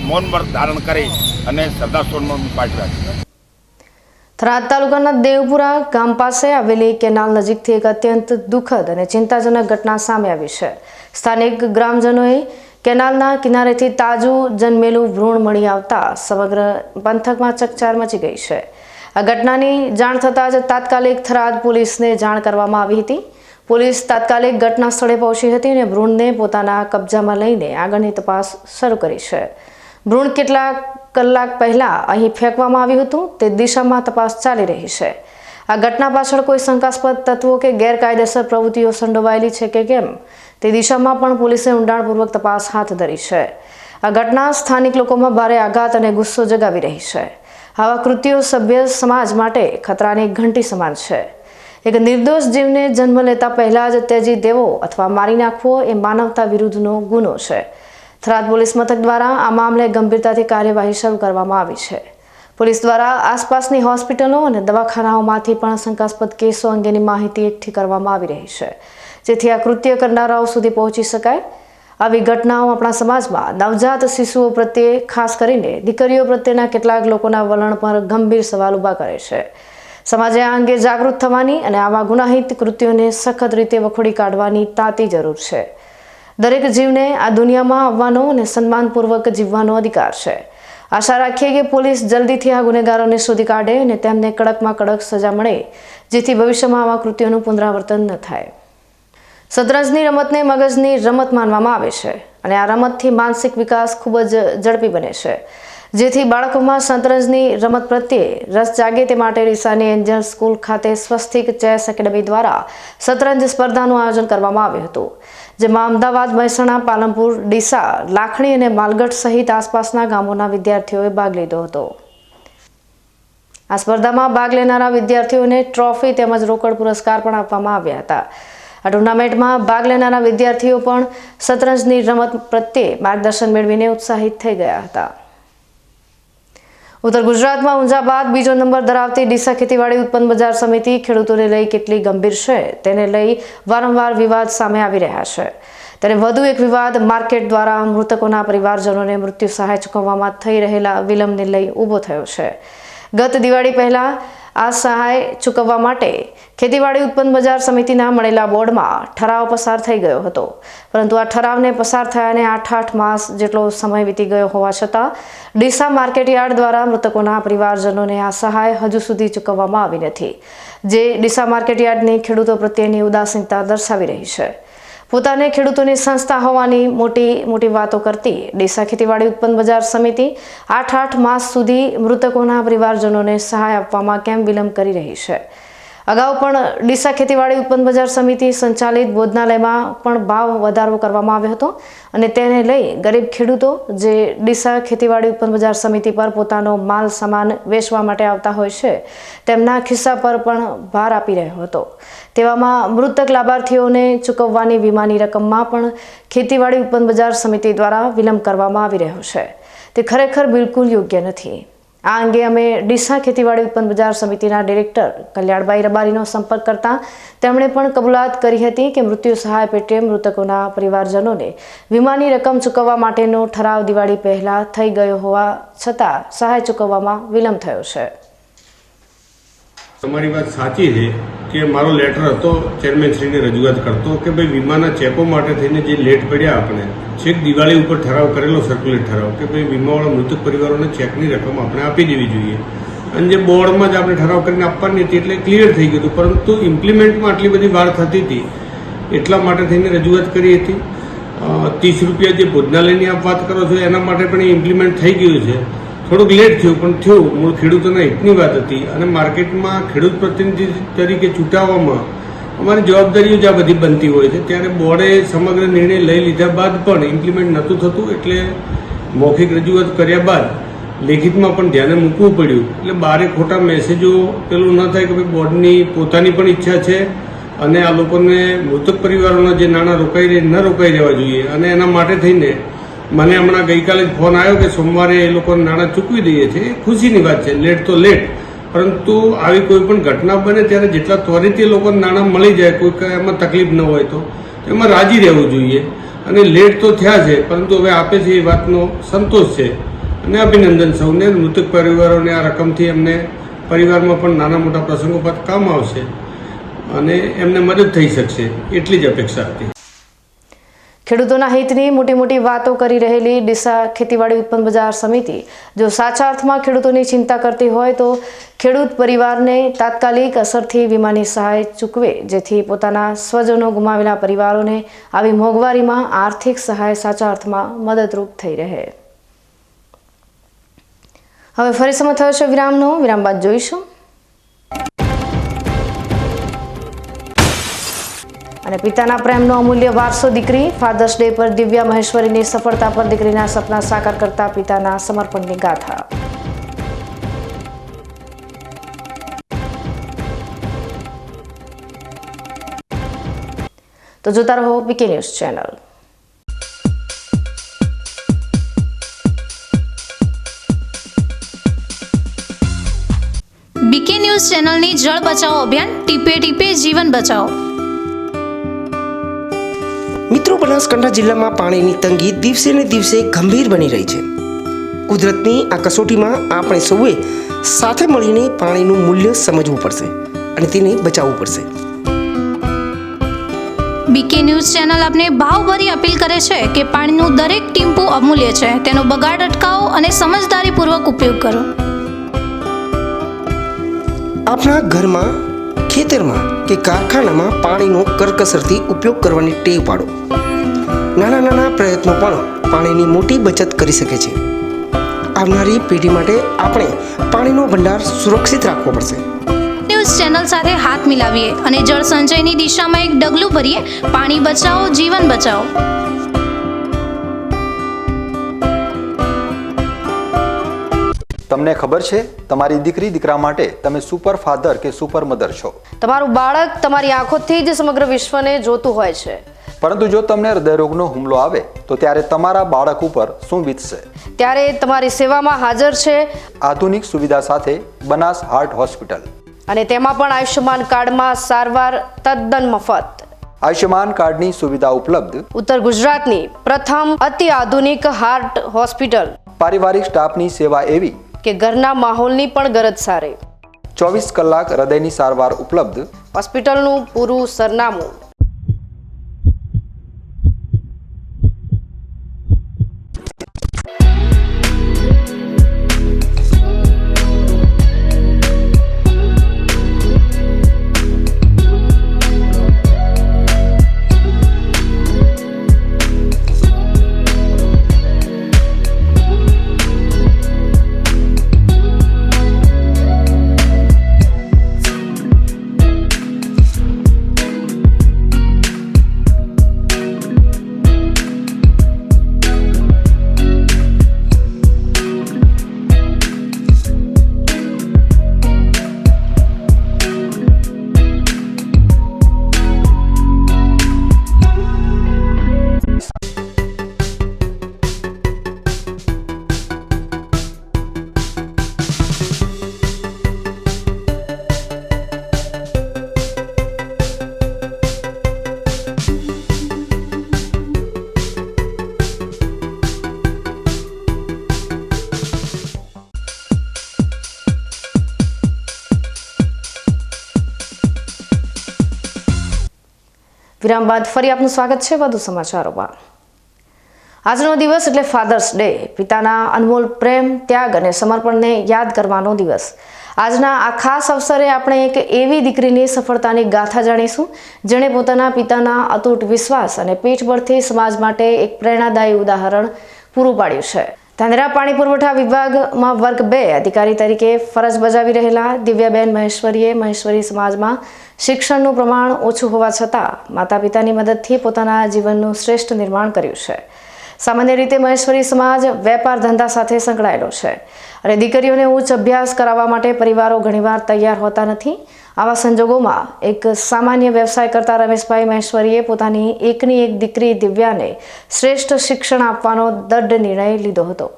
મૌન વ્રત ધારણ કરી અને શ્રદ્ધાસુમન પાઠવ્યા છે. થરાદ તાલુકાના દેવપુરા ગામ પાસે આવેલી કેનાલ નજીકથી એક અત્યંત દુઃખદ અને ચિંતાજનક ઘટના સામે આવી છે. સ્થાનિક ગ્રામજનોએ કેનાલના કિનારેથી તાજું જન્મેલું ભ્રૂણ મળી આવતા સમગ્ર પંથકમાં ચકચાર મચી ગઈ છે. આ ઘટનાની જાણ થતાં જ તાત્કાલિક થરાદ પોલીસને જાણ કરવામાં આવી હતી. પોલીસ તાત્કાલિક ઘટના સ્થળે પહોંચી હતી અને ભ્રૂણને પોતાના કબજામાં લઈને આગળની તપાસ શરૂ કરી છે. ભ્રૂણ કેટલાક કલાક પહેલા અહીં ફેંકવામાં આવ્યું હતું તે દિશામાં તપાસ ચાલી રહી છે. આ ઘટના પાછળ કોઈ શંકાસ્પદ તત્વો કે ગેરકાયદેસર પ્રવૃત્તિઓ સંડોવાયેલી છે કે કેમ તે દિશામાં પણ પોલીસે ઊંડાણપૂર્વક તપાસ હાથ ધરી છે. આ ઘટના સ્થાનિક લોકોમાં ભારે આઘાત અને ગુસ્સો જગાવી રહી છે. આવા કૃત્યો સભ્ય સમાજ માટે ખતરાની ઘંટી સમાન છે. એક નિર્દોષ જીવને જન્મ લેતા પહેલા જ ત્યજી દેવો અથવા મારી નાખવો એ માનવતા વિરુદ્ધનો ગુનો છે. થરાદ પોલીસ મથક દ્વારા આ મામલે ગંભીરતાથી કાર્યવાહી શરૂ કરવામાં આવી છે. પોલીસ દ્વારા આસપાસની હોસ્પિટલો અને દવાખાનાઓમાંથી પણ શંકાસ્પદ કેસો અંગેની માહિતી એકઠી કરવામાં આવી રહી છે, જેથી આ કૃત્ય કરનારાઓ સુધી પહોંચી શકાય. આવી ઘટનાઓ આપણા સમાજમાં નવજાત શિશુઓ પ્રત્યે, ખાસ કરીને દીકરીઓ પ્રત્યેના કેટલાક લોકોના વલણ પર ગંભીર સવાલ ઊભા કરે છે. સમાજે આ અંગે જાગૃત થવાની અને આવા ગુનાહિત કૃત્યોને સખત રીતે વખોડી કાઢવાની તાતી જરૂર છે. દરેક જીવને આ દુનિયામાં આવવાનો અને સન્માનપૂર્વક જીવવાનો અધિકાર છે. આશા રાખીએ કે પોલીસ જલ્દીથી આ ગુનેગારોને શોધી કાઢે અને તેમને કડકમાં કડક સજા મળે, જેથી ભવિષ્યમાં આવા કૃત્યોનું પુનરાવર્તન ન થાય. શતરંજની રમતને મગજની રમત માનવામાં આવે છે અને આ રમતથી માનસિક વિકાસ ખૂબ જ ઝડપી બને છે, જેથી બાળકોમાં શતરંજની રમત પ્રત્યે રસ જાગે તે માટે ડીસાની એન્જલ સ્કૂલ ખાતે સ્વસ્તિક ચેસ એકેડમી દ્વારા શતરંજ સ્પર્ધાનું આયોજન કરવામાં આવ્યું હતું, જેમાં અમદાવાદ, મહેસાણા, પાલનપુર, ડીસા, લાખણી અને માલગઢ સહિત આસપાસના ગામોના વિદ્યાર્થીઓએ ભાગ લીધો હતો. આ સ્પર્ધામાં ભાગ લેનારા વિદ્યાર્થીઓને ટ્રોફી તેમજ રોકડ પુરસ્કાર પણ આપવામાં આવ્યા હતા. આ ટુર્નામેન્ટમાં ભાગ લેનારા વિદ્યાર્થીઓ પણ શતરંજની રમત પ્રત્યે માર્ગદર્શન મેળવીને ઉત્સાહિત થઈ ગયા હતા. ઉત્તર ગુજરાતમાં ઊંઝા બાદ બીજો નંબર ધરાવતી ડીસા ખેતીવાડી ઉત્પન્ન બજાર સમિતિ ખેડૂતોને લઈ કેટલી ગંભીર છે તેને લઈ વારંવાર વિવાદ સામે આવી રહ્યા છે. ત્યારે વધુ એક વિવાદ માર્કેટ દ્વારા મૃતકોના પરિવારજનોને મૃત્યુ સહાય ચૂકવવામાં થઈ રહેલા વિલંબને લઈ ઊભો થયો છે. ગત દિવાળી પહેલા આ સહાય ચૂકવવા માટે ખેતીવાડી ઉત્પન્ન બજાર સમિતિના મળેલા બોર્ડમાં ઠરાવ પસાર થઈ ગયો હતો, પરંતુ આ ઠરાવને પસાર થયાને 8 માસ જેટલો સમય વીતી ગયો હોવા છતાં ડીસા માર્કેટયાર્ડ દ્વારા મૃતકોના પરિવારજનોને આ સહાય હજુ સુધી ચૂકવવામાં આવી નથી, જે ડીસા માર્કેટયાર્ડની ખેડૂતો પ્રત્યેની ઉદાસીનતા દર્શાવી રહી છે. પોતાને ખેડૂતોની સંસ્થા હોવાની મોટી વાતો કરતી ડીસા ખેતીવાડી ઉત્પન્ન બજાર સમિતિ 8 માસ સુધી મૃતકોના પરિવારજનોને સહાય આપવામાં કેમ વિલંબ કરી રહી છે? અગાઉ પણ ડીસા ખેતીવાડી ઉત્પન્ન બજાર સમિતિ સંચાલિત ભોજનાલયમાં પણ ભાવ વધારો કરવામાં આવ્યો હતો અને તેને લઈ ગરીબ ખેડૂતો જે ડીસા ખેતીવાડી ઉત્પન્ન બજાર સમિતિ પર પોતાનો માલ સામાન વેચવા માટે આવતા હોય છે તેમના ખિસ્સા પર પણ ભાર આપી રહ્યો હતો. તેવામાં મૃતક લાભાર્થીઓને ચૂકવવાની વીમાની રકમમાં પણ ખેતીવાડી ઉત્પન્ન બજાર સમિતિ દ્વારા વિલંબ કરવામાં આવી રહ્યો છે. તે ખરેખર બિલકુલ યોગ્ય નથી. આ અંગે અમે ડીસા ખેતીવાડી ઉત્પન્ન બજાર સમિતિના ડિરેક્ટર કલ્યાણભાઈ રબારીનો સંપર્ક કરતા તેમણે પણ કબૂલાત કરી હતી કે મૃત્યુ સહાય પેટે મૃતકોના પરિવારજનોને વીમાની રકમ ચૂકવવા માટેનો ઠરાવ દિવાળી પહેલા થઈ ગયો હોવા છતાં સહાય ચૂકવવામાં વિલંબ થયો છે. તમારી વાત સાચી છે કે મારો લેટર હતો ચેરમેનશ્રીને રજૂઆત કરતો કે ભાઈ વીમાના ચેકો માટે થઈને જે લેટ પડ્યા આપણે છેક દિવાળી ઉપર ઠરાવ કરેલો સર્ક્યુલેટ ઠરાવ કે ભાઈ વીમાવાળા મૃતક પરિવારોને ચેકની રકમ આપણે આપી દેવી જોઈએ અને જે બોર્ડમાં જ આપણે ઠરાવ કરીને આપવાની હતી એટલે ક્લિયર થઈ ગયું હતું, પરંતુ ઇમ્પ્લિમેન્ટમાં આટલી બધી વાર થતી હતી એટલા માટે થઈને રજૂઆત કરી હતી. 30 રૂપિયા જે ભોજનાલયની આપ વાત કરો છો એના માટે પણ એ ઇમ્પ્લિમેન્ટ થઈ ગયું છે. થોડુંક લેટ થયું પણ થયું. મૂળ ખેડૂતોના હિતની વાત હતી અને માર્કેટમાં ખેડૂત પ્રતિનિધિ તરીકે ચૂંટાવવામાં અમારી જવાબદારીઓ જ આ બધી બનતી હોય છે. ત્યારે બોર્ડે સમગ્ર નિર્ણય લઈ લીધા બાદ પણ ઇમ્પ્લિમેન્ટ નહોતું થતું, એટલે મૌખિક રજૂઆત કર્યા બાદ લેખિતમાં પણ ધ્યાને મૂકવું પડ્યું. એટલે બારે ખોટા મેસેજો પેલું ન થાય કે ભાઈ બોર્ડની પોતાની પણ ઈચ્છા છે અને આ લોકોને મૃતક પરિવારોના જે નાણાં ન રોકાઈ રહેવા જોઈએ અને એના માટે થઈને મને હમણાં ગઈકાલે જ ફોન આવ્યો કે સોમવારે એ લોકોને નાણાં ચૂકવી દઈએ છીએ. ખુશીની વાત છે, લેટ તો લેટ, પરંતુ આવી કોઈ પણ ઘટના બને ત્યારે જેટલા ત્વરિત એ લોકોને નાણાં મળી જાય, કોઈ એમાં તકલીફ ન હોય તો એમાં રાજી રહેવું જોઈએ. અને લેટ તો થયા છે પરંતુ હવે આપે છે એ વાતનો સંતોષ છે અને અભિનંદન સૌને. મૃતક પરિવારોને આ રકમથી એમને પરિવારમાં પણ નાના મોટા પ્રસંગો પર કામ આવશે અને એમને મદદ થઈ શકશે એટલી જ અપેક્ષા હતી. ખેડૂતોના હિતની મોટી મોટી વાતો કરી રહેલી ડીસા ખેતીવાડી ઉત્પન્ન બજાર સમિતિ જો સાચા અર્થમાં ખેડૂતોની ચિંતા કરતી હોય તો ખેડૂત પરિવારને તાત્કાલિક અસરથી વીમાની સહાય ચૂકવે, જેથી પોતાના સ્વજનો ગુમાવેલા પરિવારોને આવી મોંઘવારીમાં આર્થિક સહાય સાચા અર્થમાં મદદરૂપ થઈ રહે. હવે ફરી સમય થયો છે વિરામનો. વિરામ બાદ જોઈશું. અને પિતાના પ્રેમનો અમૂલ્ય વારસો દીકરી. ફાધર્સ ડે પર દિવ્યા મહેશ્વરીની સફળતા પર દીકરીના સપના સાકાર કરતા પિતાના સમર્પણની ગાથા. તો જોતા રહો BK news channel. BK news ચેનલની જળ બચાવો અભિયાન ટીપે ટીપે જીવન બચાવો. મિત્રો, બનાસકાંઠા જિલ્લામાં પાણીની તંગી દિવસે ને દિવસે ગંભીર બની રહી છે. કુદરતની આ કસોટીમાં આપણે સૌએ સાથે મળીને પાણીનું મૂલ્ય સમજવું પડશે અને તેને બચાવવું પડશે. બીકે ન્યૂઝ ચેનલ આપને ભાવભરી અપીલ કરે છે કે પાણીનું દરેક ટીમ્પું અમૂલ્ય છે, તેનો બગાડ અટકાવો અને સમજદારીપૂર્વક ઉપયોગ કરો. આપણા ઘરમાં, ખેતરમાં કે કારખાનામાં પાણીનો કરકસરથી ઉપયોગ કરવાની ટેવ પાડો. નાના નાના પ્રયત્નો પણ પાણીની મોટી બચત કરી શકે છે. આવનારી પેઢી માટે આપણે પાણીનો ભંડાર સુરક્ષિત રાખવો પડશે. ન્યૂઝ ચેનલ સાથે હાથ મિલાવીએ અને જળ સંચયની દિશામાં એક ડગલું ભરીએ. પાણી બચાવો, જીવન બચાવો. તમને ખબર છે તમારી દીકરી દીકરા માટે તમે સુપર ફાધર કે સુપર મધર છો. તમારું બાળક તમારી આંખોથી જ સમગ્ર વિશ્વને જોતું હોય છે. પરંતુ જો તમને હૃદયરોગનો હુમલો આવે તો ત્યારે તમારા બાળક ઉપર શું વીતશે? ત્યારે તમારી સેવામાં હાજર છે આધુનિક સુવિધા સાથે બનાસ હાર્ટ હોસ્પિટલ, અને તેમાં પણ આયુષ્યમાન કાર્ડમાં સારવાર તદ્દન મફત. આયુષ્યમાન કાર્ડની સુવિધા ઉપલબ્ધ. ઉત્તર ગુજરાતની પ્રથમ અતિ આધુનિક હાર્ટ હોસ્પિટલ. પારિવારિક સ્ટાફની સેવા એવી કે ઘરના માહોલની પણ ગરજ સારે. 24 કલાક હૃદયની સારવાર ઉપલબ્ધ. હોસ્પિટલનું પૂરું સરનામું. વિરામ બાદ ફરી આપનું સ્વાગત છે વધુ સમાચારોમાં. આજનો દિવસ એટલે ફાધર્સ ડે, પિતાના અનમોલ પ્રેમ, ત્યાગ અને સમર્પણને યાદ કરવાનો દિવસ. આજના આ ખાસ અવસરે આપણે એક એવી દીકરીની સફળતાની ગાથા જાણીશું જેણે પોતાના પિતાના અતૂટ વિશ્વાસ અને પીઠબળથી સમાજ માટે એક પ્રેરણાદાયી ઉદાહરણ પૂરું પાડ્યું છે. ધાનેરા પાણી પુરવઠા વિભાગમાં વર્ગ 2 અધિકારી તરીકે ફરજ બજાવી રહેલા દિવ્યાબેન મહેશ્વરીએ મહેશ્વરી સમાજમાં શિક્ષણનું પ્રમાણ ઓછું હોવા છતાં માતા પિતાની મદદથી પોતાના જીવનનું શ્રેષ્ઠ નિર્માણ કર્યું છે. સામાન્ય રીતે મહેશ્વરી સમાજ વેપાર ધંધા સાથે સંકળાયેલો છે અને દીકરીઓને ઉચ્ચ અભ્યાસ કરાવવા માટે પરિવારો ઘણીવાર તૈયાર હોતા નથી. આવા સંજોગોમાં એક સામાન્ય વ્યવસાય કરતા રમેશભાઈ મહેશ્વરીએ પોતાની એકની એક દીકરી દિવ્યાને શ્રેષ્ઠ શિક્ષણ આપવાનો દૃઢ નિર્ણય લીધો હતો.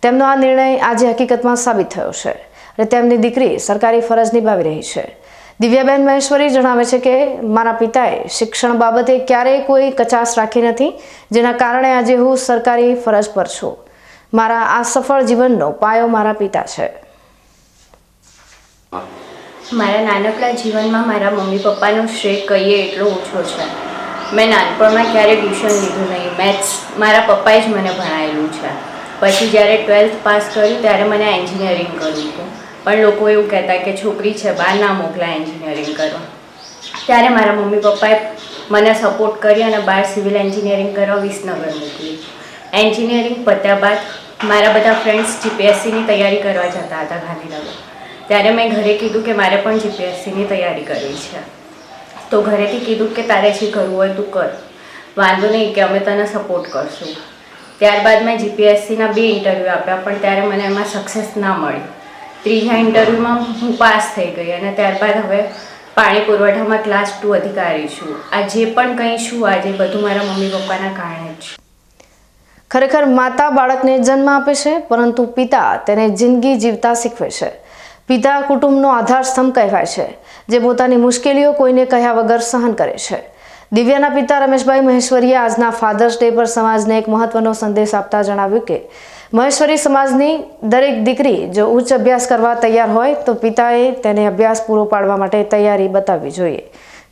તેમનો આ નિર્ણય આજે હકીકતમાં સાબિત થયો છે અને તેમની દીકરી સરકારી ફરજ નિભાવી રહી છે. દિવ્યાબેન મહેશ્વરી જણાવે છે કે મારા પિતાએ શિક્ષણ બાબતે ક્યારેય કોઈ કચાશ રાખી નથી, જેના કારણે આજે હું સરકારી ફરજ પર છું. મારા આ સફળ જીવનનો પાયો મારા પિતા છે. મારા નાનકડા જીવનમાં મારા મમ્મી પપ્પાનો શ્રેય કહીએ એટલો ઓછો છે. મેં નાનપણમાં ક્યારેય ટ્યુશન લીધું નહીં. મેથ્સ મારા પપ્પાએ જ મને ભણાવેલું છે. પછી જ્યારે 12th પાસ કર્યું ત્યારે મને એન્જિનિયરિંગ કરવું હતું, પણ લોકો એવું કહેતા કે છોકરી છે બહાર ના મોકલાય એન્જિનિયરિંગ કરવા. ત્યારે મારા મમ્મી પપ્પાએ મને સપોર્ટ કરી અને બહાર સિવિલ એન્જિનિયરિંગ કરવા વિસનગર મોકલી. એન્જિનિયરિંગ પત્યા બાદ મારા બધા ફ્રેન્ડ્સ જીપીએસસીની તૈયારી કરવા જતા હતા ગાંધીનગર. ત્યારે મેં ઘરે કીધું કે મારે પણ જીપીએસસીની તૈયારી કરવી છે. તો ઘરેથી કીધું કે તારે જે કરવું હોય તું કર, વાંધો નહીં કે અમે તને સપોર્ટ કરશું. ત્યારબાદ મેં જીપીએસસીના 2 ઇન્ટરવ્યૂ આપ્યા, પણ ત્યારે મને એમાં સક્સેસ ના મળી. ત્રીજા ઇન્ટરવ્યૂમાં હું પાસ થઈ ગઈ અને ત્યારબાદ હવે પાણી પુરવઠામાં ક્લાસ 2 અધિકારી છું. આ જે પણ કંઈ છું આજે બધું મારા મમ્મી પપ્પાના કારણે જ. ખરેખર માતા બાળકને જન્મ આપે છે, પરંતુ પિતા તેને જિંદગી જીવતા શીખવે છે. પિતા કુટુંબનો આધાર સ્તંભ કહેવાય છે, જે પોતાની મુશ્કેલીઓ કોઈને કહ્યા વગર સહન કરે છે. દિવ્યાના પિતા રમેશભાઈ મહેશ્વરીએ આજના ફાધર્સ ડે પર સમાજને એક મહત્વનો સંદેશ આપતા જણાવ્યું કે મહેશ્વરી સમાજની દરેક દીકરી જો ઉચ્ચ અભ્યાસ કરવા તૈયાર હોય તો પિતાએ તેને અભ્યાસ પૂરો પાડવા માટે તૈયારી બતાવવી જોઈએ,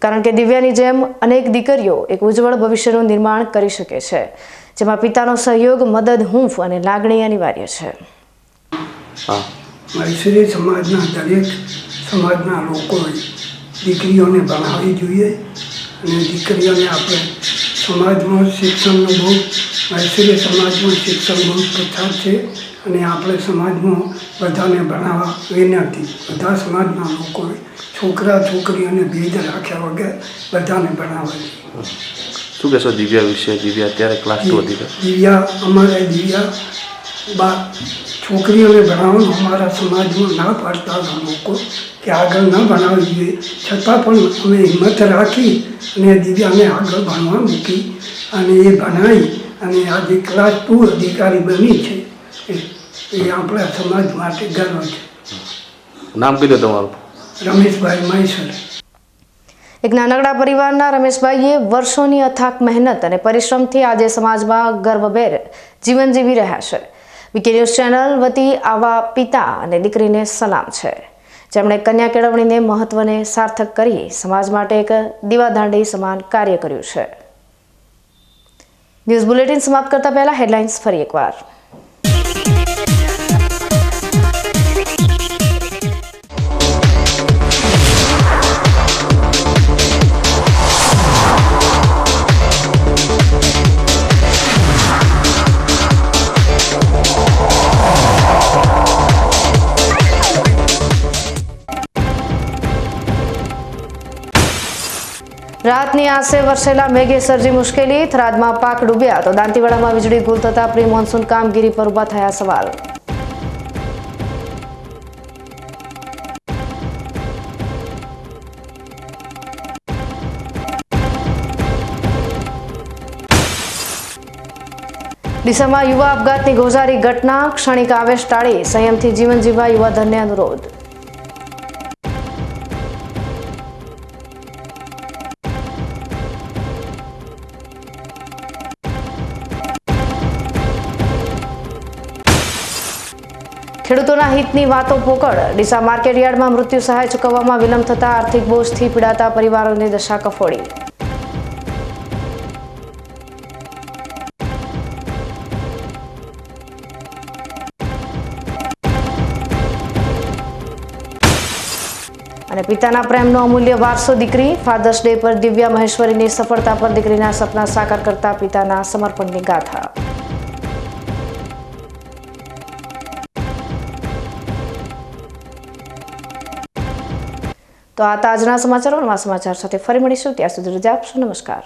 કારણ કે દિવ્યાની જેમ અનેક દીકરીઓ એક ઉજ્જવળ ભવિષ્યનું નિર્માણ કરી શકે છે, જેમાં પિતાનો સહયોગ, મદદ, હૂંફ અને લાગણી અનિવાર્ય છે. મહેશ્વરી સમાજના દરેક સમાજના લોકોએ દીકરીઓને ભણાવવી જોઈએ અને દીકરીઓને આપણે સમાજમાં શિક્ષણનો બહુ મહેશ્વરી સમાજમાં શિક્ષણ બહુ પ્રખ્યાત છે અને આપણે સમાજમાં બધાને ભણાવવા વિનંતી. બધા સમાજના લોકોએ છોકરા છોકરીઓને ભેદ રાખ્યા વગર બધાને ભણાવવા. શું કહેશો દિવ્યા વિશે? દિવ્યા અત્યારે ક્લાસ 2 દિવ્યા અમારે દિવ્યા છોકરીઓને ભણાવવાનું અમારા સમાજમાં ના પાડતા હતા લોકો કે આગળ ન ભણાવવી જોઈએ, છતાં પણ અમે હિંમત રાખી અને દિવ્યાને આગળ ભણવા મૂકી અને એ ભણાવી અને આજે ક્લાસ 2 અધિકારી બની છે. એ આપણા સમાજ માટે ગર્વ છે. નામ કીધું તમારું? રમેશભાઈ મહેશ્વરી. એક નાનકડા પરિવારના રમેશભાઈએ વર્ષોની અથાક મહેનત અને પરિશ્રમથી આજે સમાજમાં ગર્વભેર જીવન જીવી રહ્યા છે. વીકે ન્યૂઝ ચેનલ વતી આવા પિતા અને દીકરીને સલામ છે, જેમણે કન્યા કેળવણીને મહત્વને સાર્થક કરી સમાજ માટે એક દીવાદાંડી સમાન કાર્ય કર્યું છે. ન્યૂઝ બુલેટિન સમાપ્ત કરતા પહેલા હેડલાઇન્સ ફરી એકવાર. રાતની આસે વરસેલા મેઘે સર્જી મુશ્કેલી, થરાદમાં પાક ડૂબ્યા તો દાંતીવાડામાં વીજળી ગુલ થતા પ્રી મોન્સૂન કામગીરી પર ઉભા થયા સવાલ. ડીસામાં યુવા આપઘાતની ગોઝારી ઘટના, ક્ષણિક આવેશ ટાળી સંયમથી જીવન જીવવા યુવાધનને અનુરોધ. ખેડૂતોના હિતની વાતો પોકળ, ડીસા માર્કેટયાર્ડમાં મૃત્યુ સહાય ચૂકવવામાં વિલંબ થતા આર્થિક બોજથી પીડાતા પરિવારોની દશા કફોડી. અને પિતાના પ્રેમનો અમૂલ્ય વારસો દીકરી, ફાધર્સ ડે પર દિવ્યા મહેશ્વરીની સફળતા પર દીકરીના સપના સાકાર કરતા પિતાના સમર્પણની ગાથા. તો આ તાજના સમાચારો, નવા સમાચાર સાથે ફરી મળીશું. ત્યાં સુધી રજા આપશો. નમસ્કાર.